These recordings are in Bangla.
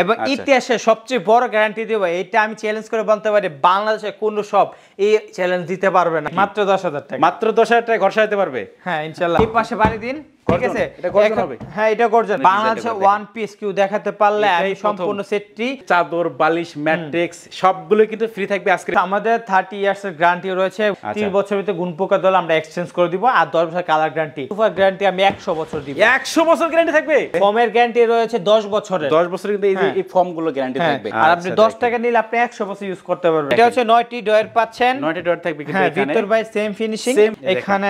এবং ইতিহাসে সবচেয়ে বড় গ্যারান্টি দেব, এটা আমি চ্যালেঞ্জ করে বলতে পারি বাংলাদেশে কোনো সব এই চ্যালেঞ্জ দিতে পারবে না। মাত্র 10,000 টাকা, মাত্র 10,000 টাকা ঘর সাজাতে পারবে। হ্যাঁ ইনশাআল্লাহ। এই পাশে বাড়ি দিন, ঠিক আছে? এটা গর্জন হবে। হ্যাঁ এটা গর্জন। বাংলাদেশে ওয়ান পিস কিউ দেখাতে পারলে আমি সম্পূর্ণ সেটটি চাদর বালিশ ম্যাট্রিক্স সবগুলো কিন্তু ফ্রি থাকবে আজকে। আমাদের 30 ইয়ার্স এর গ্যারান্টি রয়েছে। 30 বছরের ভিতরে গুণ পোকা দল আমরা এক্সচেঞ্জ করে দিব, আর 10 বছর কালার গ্যারান্টি। সুপার গ্যারান্টি আমি 100 বছর দিব। 100 বছর গ্যারান্টি থাকবে। ফর্মের গ্যারান্টি রয়েছে 10 বছরের। 10 বছর কিন্তু এই ফর্ম গুলো গ্যারান্টি থাকবে। আর আপনি 10 টাকা নিলে আপনি 100 বছর ইউজ করতে পারবেন। এটা হচ্ছে 9টি ডয়ার পাচ্ছেন। 9টি ডয়ার থাকবে কিন্তু এখানে ভিতর বাই সেম ফিনিশিং। এখানে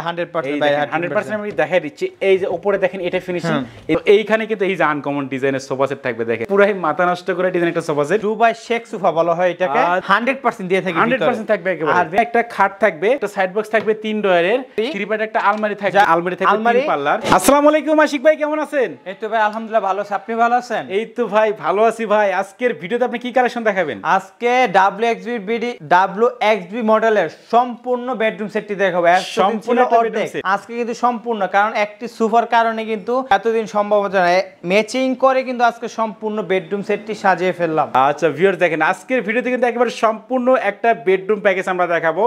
100% বাই 100% আমি দেখাই দিচ্ছি। এই যে উপরে দেখেন এটা ফিনিশিং। এইখানে কিন্তু এই যে আনকমন ডিজাইনের সোফা সেট থাকবে, দেখেন পুরো মাথা নষ্ট করে ডিজাইন একটা sofa set. Dubai Sheikh sofa বলা হয় এটাকে। 100% দিয়ে থাকি। 100% থাকবে একেবারে। আর একটা খাট থাকবে, একটা সাইড বক্স থাকবে 3 ডয়ারের, 3 পার্ট একটা আলমারি থাকবে, আলমারি থাকবে 3 পাল্লার। আসসালামু আলাইকুম আশিক ভাই, কেমন আছেন? এই তো ভাই আলহামদুলিল্লাহ ভালো আছি, আপনি ভালো আছেন? এই তো ভাই ভালো আছি ভাই। আজকের ভিডিওতে আপনি কি কালেকশন দেখাবেন? আজকে WXB মডেলের সম্পূর্ণ বেডরুম সেটটি দেখাবো। সম্পূর্ণ অর্ধেক আজকে কিন্তু সম্পূর্ণ, কারণ একটি সোফার কারণে কিন্তু এতদিন সম্ভব হতো না। ম্যাচিং করে কিন্তু আজকে সম্পূর্ণ বেডরুম সেটটি সাজিয়ে ফেললাম। আচ্ছা ভিউয়ার দেখেন, আজকের ভিডিওতে কিন্তু একেবারে সম্পূর্ণ একটা বেডরুম প্যাকেজ আমরা দেখাবো।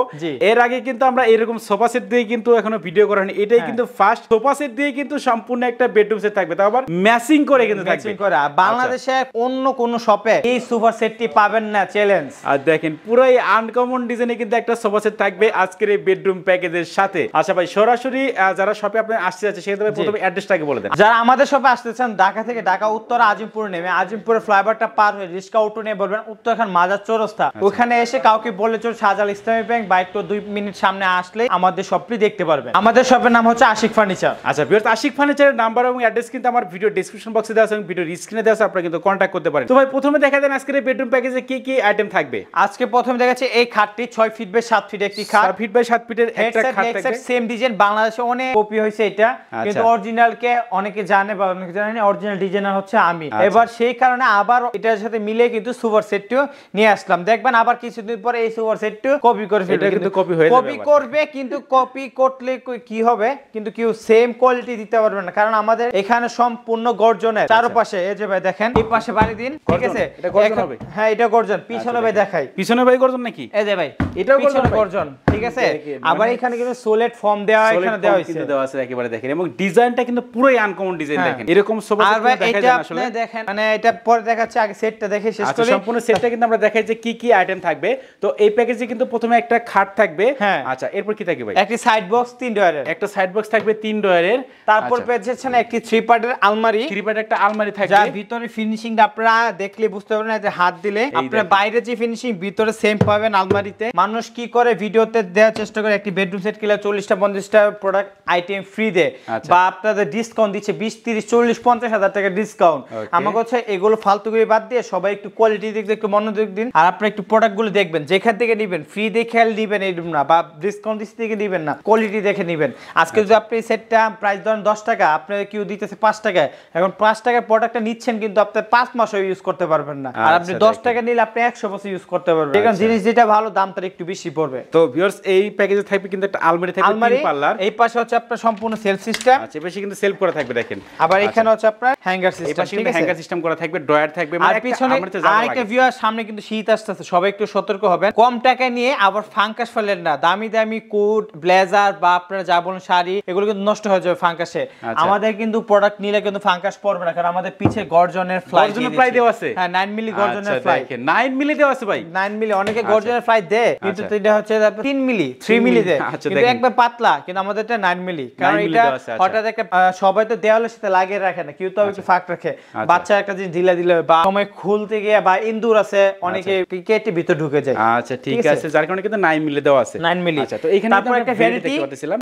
এর আগে কিন্তু আমরা এরকম সোফা সেট দিয়ে কিন্তু এখনো ভিডিও করা হয়নি। এটাই কিন্তু ফার্স্ট সোফা সেট দিয়ে কিন্তু সম্পূর্ণ একটা বেডরুম সেট থাকবে, তাও আবার ম্যাচিং করে কিন্তু থাকবে। ম্যাচিং করে। বাংলাদেশে অন্য কোন শপে এই সোফা সেটটি পাবেন না, চ্যালেঞ্জ। আর দেখেন পুরাই আনকমন ডিজাইনে কিন্তু একটা সোফা সেট থাকবে আজকের এই বেডরুম প্যাকেজের সাথে। আচ্ছা ভাই সরাসরি যারা শপে আপনি আসতে যাচ্ছে সেক্ষেত্রে প্রথমে অ্যাড্রেসটাকে বলে দেন। যারা আমাদের শপে আসতে চান ঢাকা থেকে, ঢাকা উত্তরা আজিমপুর নেমে আজিমপুরের ফ্লাইওভারটা পার হয়ে রিস্কা অটো নিয়ে বলবেন উত্তরখান মাজার চৌরাস্তা। ওখানে এসে কাউকে বলে চল শাহজালাল ইসলামী ব্যাংক বা একটু 2 মিনিট সামনে আসলে আমাদের শপটি দেখতে পারবেন। আমাদের শপের নাম হচ্ছে আশিক ফার্নিচার। আচ্ছা ভিউয়ার্স, আশিক ফার্নিচারের নাম্বার এবং অ্যাড্রেস কিন্তু আমার ভিডিও ডেসক্রিপশন বক্সে দেওয়া আছে এবং ভিডিও স্ক্রিনে দেওয়া আছে, আপনারা কিন্তু কন্টাক্ট করতে পারেন। তো ভাই প্রথমে দেখা দেন আজকের এই বেডরুম প্যাকেজে কি কি আইটেম থাকবে। আজকে প্রথমে দেখাচ্ছি এই খাটটি 6 ফিট বাই 7 ফিট একটি খাট। 6 ফিট বাই 7 ফিটের একটা খাট থাকবে। সেম ডিজাইন, বাংলাদেশে অনেক কপি হইছে এটা, কিন্তু অরিজিনাল কে অনেকে জানে বা অনেকে জানে না। অরিজিনাল ডিজাইনার হচ্ছে আমি। এবার সেই কারণে আবার এটার সাথে মিলে কিন্তু সুপার সেটটিও নিয়ে আসলাম। দেখবেন আবার কিছুদিন পরে এই সুপার সেটটিও কপি করে ফেলবে। এটা কিন্তু কপি হয়ে যাবে। কপি করবে, কিন্তু কপি করলে কি হবে, কিন্তু কেউ সেম কোয়ালিটি দিতে পারবে না, কারণ আমাদের এখানে সম্পূর্ণ গর্জনের চারপাশে। এই যে ভাই দেখেন, এই পাশে বাড়ি দিন, ঠিক আছে? এটা গর্জন হবে। হ্যাঁ এটা গর্জন। পিছনে ভাই দেখাই, পিছনে ভাই গর্জন নাকি? এই যে ভাই এটাও গর্জন, ঠিক আছে? আবার এখানে কিন্তু সোলেট ফর্ম দেওয়া, এখানে দেওয়া হইছে, দেওয়া আছে একেবারে দেখেন। এবং ডিজাইনটা কিন্তু পুরোই আনকমন ডিজাইন দেখেন। এরকম সোফা আর ভাই এটা আপনি দেখেন, মানে এটা পরে দেখাচ্ছি, আগে সেটটা দেখে শেষ করি। সম্পূর্ণ সেটটা কিন্তু আমরা দেখাই যে কি কি আইটেম থাকবে। তো এই প্যাকেজে কিন্তু প্রথমে একটা খাট থাকবে। আচ্ছা এরপর কি থাকবে ভাই? একটা সাইড বক্স 3 ডয়ারের, একটা সাইড বক্স থাকবে 3 ডয়ারের। তারপর পেয়েছেন একটি 3 পার্টের আলমারি। 3 পার্টের একটা আলমারি থাকবে, যার ভিতরে ফিনিশিংটা আপনারা দেখলে বুঝতে পারবেন না, যে হাত দিলে আপনারা বাইরে যে ফিনিশিং ভিতরে সেম পাবেন আলমারিতে। মানুষ কি করে ভিডিওতে দেওয়ার চেষ্টা করে একটি বেডরুম সেট কিনলে 40টা 50টা প্রোডাক্ট আইটেম ফ্রি দেয়, বা আপনাদের ডিসকাউন্ট দিচ্ছে 20 30 40 50 হাজার টাকা ডিসকাউন্ট। আমার কাছে এগুলো ফালতুগুলি বাদ দিয়ে সবাই একটু কোয়ালিটি দিক একটু মনোযোগ দিন, আর আপনারা একটু প্রোডাক্টগুলো দেখবেন যেখান থেকে নেবেন। ফ্রি দেখে নেবেন এই না, বা ডিসকাউন্ট দিচ্ছে থেকে নেবেন না, কোয়ালিটি দেখে নেবেন। আজকে যদি আপনি সেটটা প্রাইস ধরেন 10 টাকা, আপনার কেউ দিতেছে 5 টাকা, এখন 5 টাকার প্রোডাক্টটা নিচ্ছেন, কিন্তু আপনি 5 মাসও ইউজ করতে পারবেন না। আর আপনি 10 টাকা নিলে আপনি 100 বছর ইউজ করতে পারবেন। এখন জিনিস যেটা ভালো দাম তার একটু বেশি পড়বে। তো ভিউয়ার্স এই প্যাকেজে থাকবে কিন্তু একটা আলমারি থাকবে 3 পাল্লার। এই পাশে হচ্ছে আপনার সম্পূর্ণ সেলফ সিস্টেম। আচ্ছা এই পাশে কিন্তু সেলফ করা থাকবে দেখেন। আবার এখানে হচ্ছে আপনার হ্যাঙ্গার সিস্টেম, এই পাশে কিন্তু হ্যাঙ্গার সিস্টেম করা থাকবে, ড্রয়ার থাকবে। আর পিছনে আরেকটা ভিউয়ার, সামনে কিন্তু শীত আসছে, সবাই একটু সতর্ক হবেন। কম টাকায় নিয়ে আবার ফাঙ্কাস ফেলেন না। দামি দামি কোট ব্লেজার বা আপনারা যা বলেন শাড়ি, এগুলো কিন্তু নষ্ট হয়ে যাবে ফাঙ্কাসে। আমাদের কিন্তু প্রোডাক্ট নিলে কিন্তু ফাঙ্কাস পড়বে না, কারণ আমাদের পিছে গর্জনের ফ্লাই দেওয়া আছে। হ্যাঁ 9 মিলি গর্জনের ফ্লাই, 9 মিলি দেওয়া আছে ভাই। 9 মিলি অনেকে গর্জনের ফ্লাই দেয়, কিন্তু এটা হচ্ছে 3 মিলি 3 মিলি দেয়, কিন্তু একবার পাতলা। কিন্তু আমাদের এটা 9 মিলি, কারণ এটা হঠাৎ একটা সবাই তো দেওয়ালের সাথে লাগিয়ে রাখে না, কেউ তো একটু ফাঁক রাখে। বাচ্চা একটা জিনিস ঢিলা দিলে বা সময় খুলতে গিয়ে বা ইন্দুর আছে অনেকে কেটে ভিতর ঢুকে যায়। আচ্ছা ঠিক আছে, যার কারণে কিন্তু 9 মিলি দেওয়া আছে। 9 মিলি। আচ্ছা তো এখানে তারপর একটা ভ্যানিটি,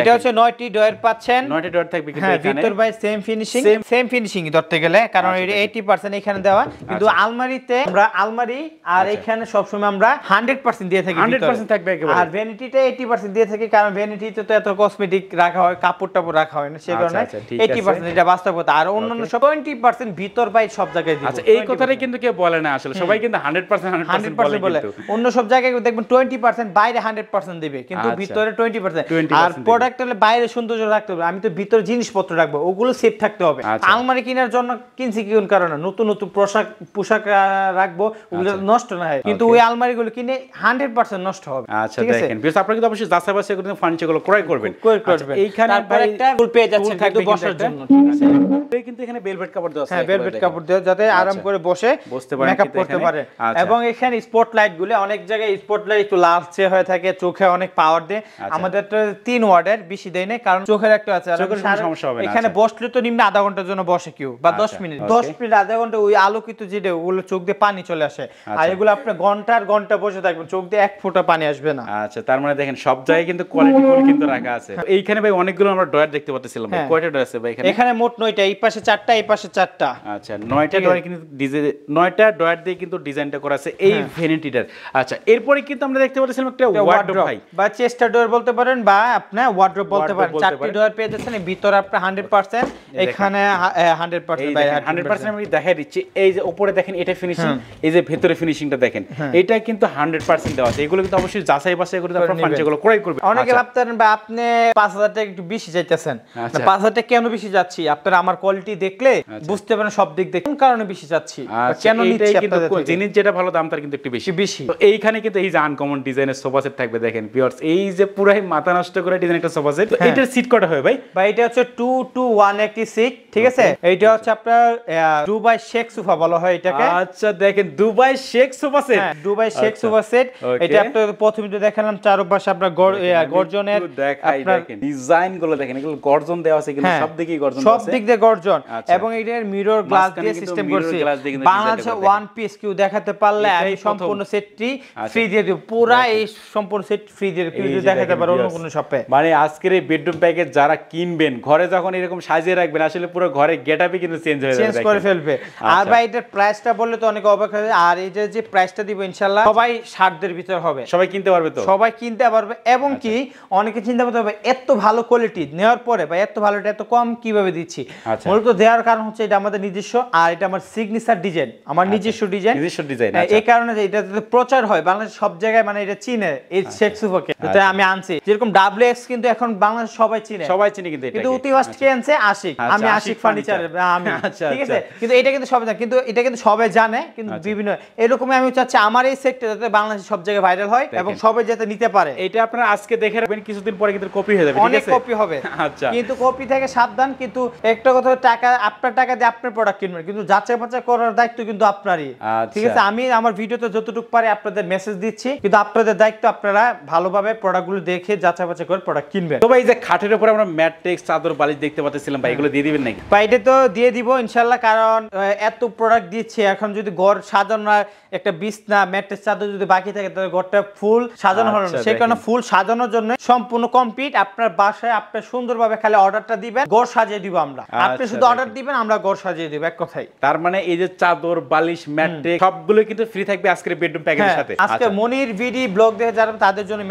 এটা হচ্ছে 9টি ডয়ার পাচ্ছেন। 9টি ডয়ার থাকবে কিন্তু এখানে ভিতর by same finishing, same finishing ধরতে গেলে, কারণ এটা 80% এখানে দেওয়া। কিন্তু আলমারিতে আমরা আলমারি আর এখানে সব সময় আমরা 100% দিয়ে থাকি, 100% থাকবে একেবারে। আর ভ্যানিটিতে 80% দিয়ে থাকি, কারণ ভ্যানিটিতে তো এত কসমেটিক রাখা হয়, কাপড় টাপড় রাখা রাখা হয় না, সেই কারণে 80% এটা বাস্তব কথা। আর অন্যান্য সব 20% ভিতর বাইরে সব জায়গায় দিব। আচ্ছা, এই কথাটা কিন্তু কেউ বলে না আসলে, সবাই কিন্তু 100% বলে। অন্য সব জায়গায় দেখবেন 20% বাইরে 100% দিবে, কিন্তু ভিতরে 20%। আর প্রোডাক্ট হলে বাইরে সৌন্দর্য রাখতে হবে, আমি তো ভিতরে জিনিসপত্র রাখবো, ওগুলো সেফ থাকতে হবে। আলমারি কেনার জন্য কিনছি কি কারণে নতুন নতুন পোশাক রাখবো, ওগুলো নষ্ট না হয়, কিন্তু ওই আলমারিগুলো কিনে 100% নষ্ট হবে। আচ্ছা, দেখেন বিকজ আপনারা কিন্তু অবশ্যই যাচাই বাছাই করে ফার্নিচারগুলো ক্রয় করবেন। এইখানে তারপর একটা টুল পেয়ে যাচ্ছেন কিন্তু বসার জন্য, ঠিক আছে? এই কিন্তু এখানে ভেলভেট কাপড় দেওয়া আছে। হ্যাঁ, ভেলভেট কাপড় দেওয়া যাতে আরাম করে বসে মেকআপ করতে পারে। এবং এখানে স্পটলাইট গুলো, অনেক জায়গায় স্পটলাইট একটু লালচে হয়ে থাকে, চোখে অনেক পাওয়ার দেয়। আমাদের তো 3 ওয়াটের, বেশি দেয় না, কারণ চোখের একটা আছে, সমস্যা হবে না। এখানে বসলে তো নিম্ন আধা ঘন্টার জন্য বসে কেউ, বা 10 মিনিট 10 মিনিট আধা ঘন্টা ওই আলোকিত যেটা, ওগুলো চোখ দিয়ে পানি চলে আসে। আর এগুলো আপনি ঘন্টার ঘন্টা বসে থাকবেন, চোখ দিয়ে এক ফোঁটা পানি আসবে না। আচ্ছা, তার মানে দেখেন সব জায়গায় কিন্তু কোয়ালিটি ফুল কিন্তু রাখা আছে। এইখানে ভাই অনেকগুলো আমরা ডয়ার দেখতে পাচ্ছিলাম, কয়টা ডয়ার আছে ভাই এখানে? এখানে মোট 9টা, এই পাশে 4টা, এই পাশে 4টা। আচ্ছা, 9টা ডয়ার কিন্তু 9টা ডয়ার দিয়ে কিন্তু ডিজাইনটা করা আছে এই ভ্যানিটিটার। আচ্ছা, এরপরে কিন্তু আমরা দেখতে পাচ্ছিলাম একটা ওয়ার্ডরোব ভাই, বা চেস্টার ডয়ার বলতে পারেন, বা আপনি ওয়ার্ডরোব বলতে পারেন। 4টি ডয়ার পেয়ে যাচ্ছেন, ভিতরে আপনি 100%, এখানে 100% ভাই 100% আমি দেখাই দিচ্ছি। এই যে উপরে দেখেন এটা ফিনিশিং, এই যে ভেতরে ফিনিশিংটা দেখেন, এটা কিন্তু 100% দেওয়া আছে। এগুলো কিন্তু অবশ্যই যাচাই বাছাই করে আপনারা ফার্নিচারগুলো ক্রয় করবেন। অনেকে ভাবতেন বা আপনি 5000 টাকা একটু বেশি চাইতেছেন, 5000 টাকা কেন বেশি যাচ্ছি? আপনারা আমার কোয়ালিটি দেখলে বুঝতে পারেন সব দিক দেখে কোন কারণে বেশি যাচ্ছি, কেন নিচ্ছি আপনাদের থেকে। জিনিস যেটা ভালো দাম তার কিন্তু একটু বেশি। তো এইখানে কিন্তু এই যে আনকমন ডিজাইনের সোফা সেট থাকবে, দেখেন ভিউয়ার্স, এই যে পুরাই মাথা নষ্ট করে ডিজাইন একটা সোফা সেট। এটার সিট কটা হয় ভাই? ভাই এটা হচ্ছে 2 to 1 একটি সিট, ঠিক আছে? এইটা হচ্ছে আপনার দুবাই শেখ সোফা বলা হয় এটাকে। আচ্ছা, দেখেন Dubai Sheikh sofa set, Dubai Sheikh sofa set. এটা আপনাদের প্রথমে তো দেখালাম চারপাশে আপনার গর্জনের, আপনার ডিজাইন গুলো দেখেন, এগুলো গর্জন দেওয়া আছে, কিন্তু সব দিকেই গর্জন আছে, সব দিক দিয়ে গর্জন। এবং এটার মিরর গ্লাস দিয়ে সিস্টেম করছি। বাংলাদেশে ওয়ান পিস কিউ দেখাতে পারলে আমি সম্পূর্ণ সেটটি ফ্রি দিয়ে দেব, পুরো এই সম্পূর্ণ সেট ফ্রি দিয়ে কিউ দেখাতে পারো অন্য কোনো শপে। মানে আজকের এই বেডরুম প্যাকেজ যারা কিনবেন, ঘরে যখন এরকম সাজিয়ে রাখবেন, আসলে পুরো ঘরের গেটআপই কিন্তু চেঞ্জ করে ফেলবে। আর ভাই এটার প্রাইসটা বললে তো অনেক অবাক হবে। আর এই যে প্রাইসটা দিব ইনশাআল্লাহ সবাই 60 ভিতর হবে, সবাই কিনতে পারবে, তো সবাই কিনতে পারবে। এবং কি অনেকে চিন্তা করতে হবে এত ভালো কোয়ালিটি নেওয়ার পরে বা এত ভালোটা এত কম কিভাবে দিচ্ছি। মূলত দেওয়ার কারণ হচ্ছে এটা আমাদের নিজস্ব, আর এটা আমার সিগনেচার ডিজাইন, আমার নিজস্ব ডিজাইন। এই কারণে এটা প্রচার হয় বাংলাদেশ সব জায়গায়, মানে এটা চিনে এই শেখ সোফাকে, তাই আমি আনছি। যেরকম WX কিন্তু এখন বাংলাদেশ সবাই চিনে কিন্তু অতি ফার্স্ট কে আনছে আশিক, আমি আশিক ফার্নিচার আমি, ঠিক আছে? কিন্তু এটা কিন্তু সবাই জানে, কিন্তু এটা কিন্তু সবাই জানে, কিন্তু বিভিন্ন এরকমই আমি চাচ্ছি আমার এই সেক্টর যাতে বাংলাদেশ সব জায়গায় ভাইরাল হয় এবং সবাই যাতে নিতে পারে। এটা আপনারা আজকে দেখে রাখবেন, কিছুদিন পরে কিন্তু কপি হয়ে যাবে, ঠিক আছে? অনেক কপি হবে। আচ্ছা, কিন্তু কপি থেকে সাবধান। কিন্তু একটা কথা, টাকা আপনার টাকা দিয়ে আপনার প্রোডাক্ট কিনবেন, কিন্তু যাচাই বাছাই করার দায়িত্ব কিন্তু আপনারই, ঠিক আছে? আমি আমার ভিডিওতে যতটুকু পারি আপনাদের মেসেজ দিচ্ছি, কিন্তু আপনাদের দায়িত্ব আপনারা ভালোভাবে প্রোডাক্টগুলো দেখে যাচাই বাছাই করে প্রোডাক্ট কিনবেন। তো ভাই এই যে খাটের উপরে আমরা ম্যাট্রিক্স, চাদর, বালিশ দেখতে পাচ্ছিলাম ভাই, এগুলো দিয়ে দিবেন নাকি? ভাই এটা তো দিয়ে দিব ইনশাআল্লাহ, কারণ এত প্রোডাক্ট দিচ্ছি, এখন যদি ঘর সাজানোর একটা বিছনা, ম্যাট্রেস, চাদর যদি বাকি থাকে তাহলে ঘরটা ফুল সাজানো হলো না। সেই কারণে ফুল সাজানোর জন্য সম্পূর্ণ কমপ্লিট। আপনার বাসায় আপনি সুন্দরভাবে খালি অর্ডারটা দিবেন, ঘর সাজিয়ে দিব আমরা। আপনি শুধু অর্ডার দিবেন, আমরা ঘর সাজিয়ে দিব, এক কথাই। তার মানে এই যে চাদর, বালিশ, ম্যাট্রেস সবগুলো কিন্তু ফ্রি থাকবে আজকের বেডরুম প্যাকেজের সাথে। আজকে মনির ভিডি ব্লগ দেখে যারা তাদের জন্য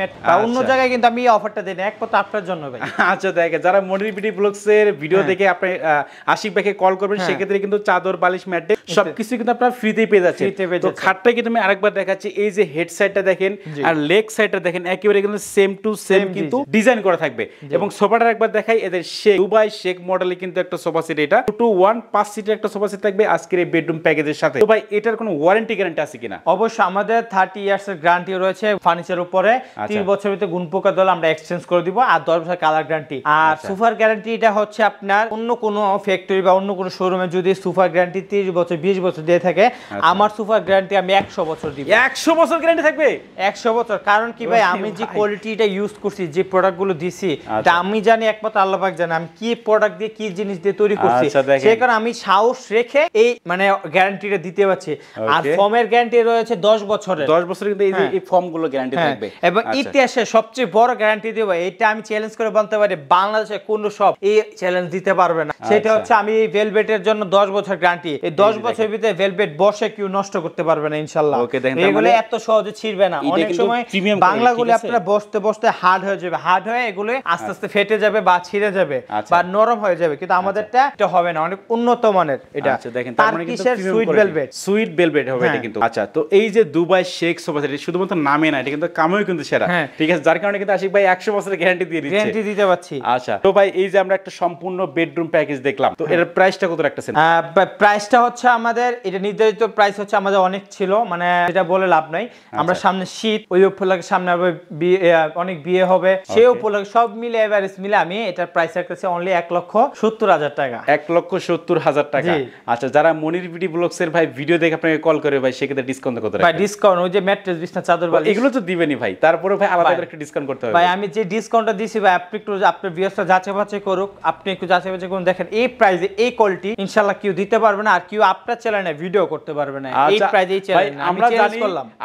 অন্য জায়গায় কিন্তু আমি এই অফারটা দেই না, এক কথা আপনার জন্য ভাই। আচ্ছা, দেখেন যারা মনির ভিডি ব্লগস এর ভিডিও দেখে আপনি আশিক ভাইকে কল করবেন, সেক্ষেত্রে কিন্তু চাদর, বালিশ, ম্যাট্রেস সবকিছু কিন্তু আপনারা ফ্রিতেই পেয়ে যাচ্ছেন। তো খাটটা কিন্তু আমি আরেকবার দেখাচ্ছি, এই যে হেড সাইডটা দেখেন আর লেগ সাইডটা দেখেন, একেবারে কিন্তু সেম টু সেম কিন্তু ডিজাইন করা থাকবে। এবং সোফাটা একবার দেখাই, এদের শেখ দুবাই শেখ মডেলে কিন্তু একটা সোফা সেট, এটা 2 to 1 5 সিটের একটা সোফা সেট থাকবে আজকের এই বেডরুম প্যাকেজের সাথে। তো ভাই এটার কোনো ওয়ারেন্টি গ্যারান্টি আছে কিনা? অবশ্যই আমাদের 30 ইয়ার্স এর গ্যারান্টি রয়েছে ফার্নিচার উপরে। 3 বছরের ভিতরে গুণ পোকা দল আমরা এক্সচেঞ্জ করে দিব, আর 10 বছর কালার গ্যারান্টি। আর সোফার গ্যারান্টি এটা হচ্ছে আপনার অন্য কোনো ফ্যাক্টরি বা অন্য কোনো শোরুমে যদি সোফার গ্যারান্টি 30 বছর 20 বছর দিয়ে থাকে, আমার সোফার গ্যারান্টি আমি 100 বছর দিব। 100 বছর গ্যারান্টি থাকবে? 100 বছর। কারণ কি ভাই, আমি যে কোয়ালিটিটা ইউজ করছি, যে প্রোডাক্টগুলো দিছি, এটা আমি জানি, একমাত্র আল্লাহ পাক জানে আমি কি প্রোডাক্ট দিয়ে কি জিনিস দিয়ে তৈরি করছি। সেই কারণে আমি সাহস রেখে এই মানে গ্যারান্টিটা দিতে পারছি। আর ফর্মের গ্যারান্টি রয়েছে 10 বছরের। 10 বছর কিন্তু এই ফর্মগুলো গ্যারান্টি থাকবে। এবং ইতিহাসে সবচেয়ে বড় গ্যারান্টি দেব, এটা আমি চ্যালেঞ্জ করে বলতে পারি, বাংলাদেশে কোনো শপ এই চ্যালেঞ্জ দিতে পারবে না। সেটা হচ্ছে আমি এই ভেলভেটের জন্য 10 বছর গ্যারান্টি। এই 10 বছরের ভিতরে ভেলভেট বসে কেউ নষ্ট করতে পারবে না ইনশাআল্লাহ। এগুলো এত সহজে ছিড়বে না। অনেক সময় বাংলাগুলো আপনারা বসতে বসতে হার্ড হয়ে যাবে, হার্ড হয়ে এগুলো আস্তে আস্তে ফেটে যাবে বা ছিঁড়ে যাবে বা নরম হয়ে যাবে, কিন্তু আমাদেরটা এটা হবে না, অনেক উন্নত মানের এটা। আচ্ছা দেখেন, তার মানে কিন্তু সুইট ভেলভেট হবে এটা কিন্তু। আচ্ছা, তো এই যে দুবাই শেখ সোফা সেট শুধুমাত্র নামে না, এটা কিন্তু কামেও কিন্তু সেরা, ঠিক আছে, যার কারণে কিন্তু আশিক ভাই 100 বছরের গ্যারান্টি দিয়ে দিচ্ছে, গ্যারান্টি দিতে পারছি। আচ্ছা, তো ভাই এই যে আমরা একটা সম্পূর্ণ বেডরুম প্যাকেজ দেখলাম, তো এর প্রাইসটা কত রাখতেছেন? প্রাইসটা হচ্ছে আমাদের এটা নির্ধারিত প্রাইস হচ্ছে আমাদের অনেক ছিল, মানে এটা বলে লাভ নাই। আমরা সামনে শীত, ওই উপলক্ষে সামনে আবার অনেক বিয়ে হবে, সেই উপলক্ষে সব মিলে এভারেজ মিলে আমি এটার প্রাইস রাখতেছি অনলি 1,70,000 টাকা। 1,70,000 টাকা। আচ্ছা, যারা মনির বিডি ব্লগস এর ভাই ভিডিও দেখে আপনাকে কল করে ভাই, সেক্ষেত্রে ডিসকাউন্ট কত রাখবেন? ভাই ডিসকাউন্ট ওই যে ম্যাট্রেস, বিছনা, চাদর, বালিশ এগুলো তো দিবেনই ভাই, তারপরে ভাই আলাদা করে একটা ডিসকাউন্ট করতে হবে। ভাই আমি যে ডিসকাউন্টটা দিছি ভাই, আপনি একটু আপনার ভিউয়ার্সরা যাচাই বাছাই করুক, আপনি একটু যাচাই বাছাই করুন, দেখেন এই প্রাইসে এই কোয়ালিটি ইনশাআল্লাহ কেউ দিতে পারবে না, আর কেউ আপনার চ্যানেলে ভিডিও করতে পারবে না এই প্রাইসে। এই চ্যানেলে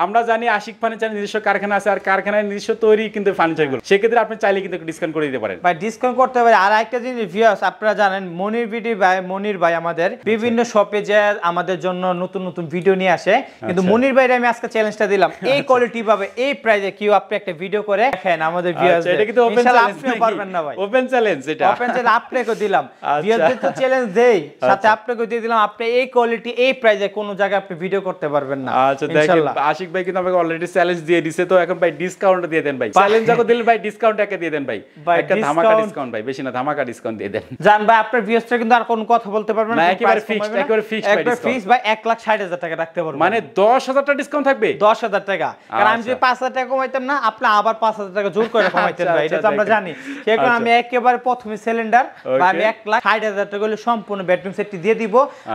আমরা জানি আশিক ফার্নিচার নিজস্ব কারখানা আছে, আর কারখানায় নিজস্ব তৈরি কিন্তু ফার্নিচারগুলো, সেক্ষেত্রে আপনি চাইলে কিন্তু ডিসকাউন্ট করে দিতে পারেন। ভাই ডিসকাউন্ট করতে পারে। আর একটা জিনিস ভিউয়ার্স, আপনারা জানেন মনির বিডি ভাই, মনির ভাই আমাদের বিভিন্ন শপে যে আমাদের জন্য নতুন নতুন ভিডিও নিয়ে আসে, কিন্তু মনির ভাইরে আমি আজকে চ্যালেঞ্জটা দিলাম, এই কোয়ালিটি পাবে এই প্রাইসে কেউ আপনি একটা ভিডিও করে দেখেন আমাদের ভিউয়ার্স। এটা কিন্তু ওপেন চ্যালেঞ্জ, আপনিও পারবেন না ভাই, ওপেন চ্যালেঞ্জ, এটা ওপেন চ্যালেঞ্জ আপনাকেও দিলাম, ভিউয়ারদের তো চ্যালেঞ্জ দেই, সাথে আপনাকেও দিয়ে দিলাম, আপনি এই কোয়ালিটি এই প্রাইসে কোন জায়গায় আপনি ভিডিও করতে পারবেন না। আচ্ছা দেখেন, আশিক ভাই কিন্তু আমাকে অলরেডি চ্যালেঞ্জ দিয়ে দিয়েছে, তো এখন ভাই ডিসকাউন্ট দিয়ে দেন ভাই, চ্যালেঞ্জ যখন দিলেন ভাই ডিসকাউন্ট একে দিয়ে দেন ভাই, একটা ধামাকা ডিসকাউন্ট ভাই, বেশি না ধামাকা ডিসকাউন্ট দিয়ে দেন। জান ভাই আপনার ভিউয়াররা কিন্তু আর কোনো কথা বলতে পারবেন না, একেবারে ফিক্সড, একেবারে ফিক্সড ভাই, ফিক্সড ভাই 1,60,000 টাকা রাখতে পারবেন, মানে 10,000 টাকা ডিসকাউন্ট থাকবে, 10,000 টাকা। কারণ আমি যদি 5,000 টাকা কমাইতাম না, আপনি আবার 5,000 টাকা জোর করে কমাইতেন ভাই, এটা তো আমরা জানি। সেই কারণে আমি একেবারে প্রথমে সিলিন্ডার বা আমি 1,60,000 টাকা হলে সম্পূর্ণ বেডরুম সেটটি দিয়ে দিব।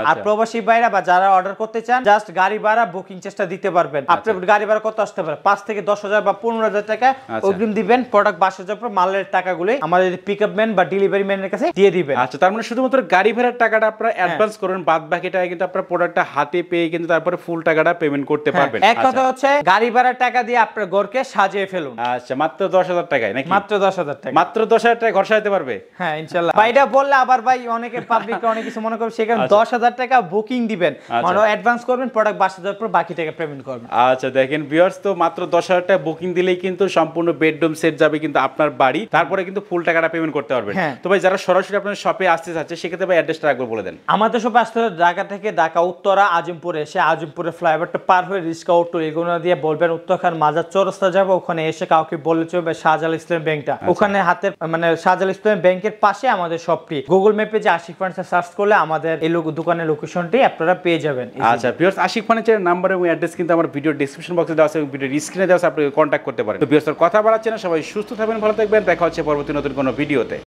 আর প্রবাসী ভাইরা বা যারা অর্ডার করতে চান, জাস্ট গাড়ি ভাড়া বুকিং চার্জটা দিতে পারবেন। আপনি গাড়ি ভাড়া কত আসতে পারে, 5 থেকে 10,000 বা 15,000 টাকা অগ্রিম দিবেন, প্রোডাক্ট বাসা যাওয়ার পর মালের টাকাগুলো আমাদের পিকআপ ম্যান বা ডেলিভারি ম্যানের কাছে দিয়ে দিবেন। আচ্ছা, তার মানে শুধুমাত্র গাড়ি ভাড়ার টাকাটা আপনারা অ্যাডভান্স করুন, বাদ বাকি টাকা কিন্তু আপনারা প্রোডাক্টটা হাতে পেয়ে কিন্তু তারপরে ফুল টাকাটা পেমেন্ট করতে পারবেন। এক কথা হচ্ছে গাড়ি ভাড়ার টাকা দিয়ে আপনার ঘরকে সাজিয়ে ফেলুন। আচ্ছা, মাত্র 10,000 টাকায় নাকি? মাত্র 10,000 টাকা, মাত্র 10,000 টাকা ঘর সাজাতে পারবে? হ্যাঁ ইনশাআল্লাহ। ভাইটা বললে আবার ভাই অনেকে পাবলিকে অনেক কিছু মনে করবে, সেখানে 10,000 টাকা বুকিং দিবেন, মানে অ্যাডভান্স করবেন, প্রোডাক্ট বাসা যাওয়ার পর বাকি টাকা পেমেন্ট করবেন। আচ্ছা দেখেন ভিউয়ার্স, তো মাত্র 10,000 টাকা বুকিং দিলেই কিন্তু সম্পূর্ণ বেডরুম সেট যাবে কিন্তু আপনার বাড়ি, তারপরে কিন্তু ফুল টাকাটা পেমেন্ট করতে পারবেন। তো ভাই যারা সরাসরি আপনার শপে আসতে চাচ্ছে, সেক্ষেত্রে ভাই অ্যাড্রেসটা একবার বলে দেন। আমাদের শপে আসতে হবে ঢাকা থেকে, ঢাকা উত্তরা আজিমপুরে এসে আজিমপুরে ফ্লাইওভারটা পার হয়ে রিস্কা অটো এগুলো দিয়ে বলবেন উত্তরখান মাজার চৌরাস্তা যাবো, ওখানে এসে কাউকে বলে চলবে শাহজালাল ইসলাম ব্যাংকটা, ওখানে হাতের মানে শাহজালাল ইসলাম ব্যাংকের পাশে আমাদের শপটি। গুগল ম্যাপে যে আশিক ফার্নিচার সার্চ করলে আমাদের এই দোকানের লোকেশনটি আপনারা পেয়ে যাবেন। আচ্ছা ভিউয়ার্স, আশিক ফার্নিচারের নাম্বার এবং অ্যাড্রেস কিন্তু আমার ভিডিও ডেসক্রিপশন বক্সে দেওয়া আছে এবং ভিডিও স্ক্রিনে দেওয়া আছে, আপনি কন্ট্যাক্ট করতে পারেন। তো ভিউয়ার্স কথা বাড়াচ্ছে না, সবাই সুস্থ থাকবেন, ভালো থাকবেন, দেখা হচ্ছে পরবর্তী নতুন কোনো ভিডিও।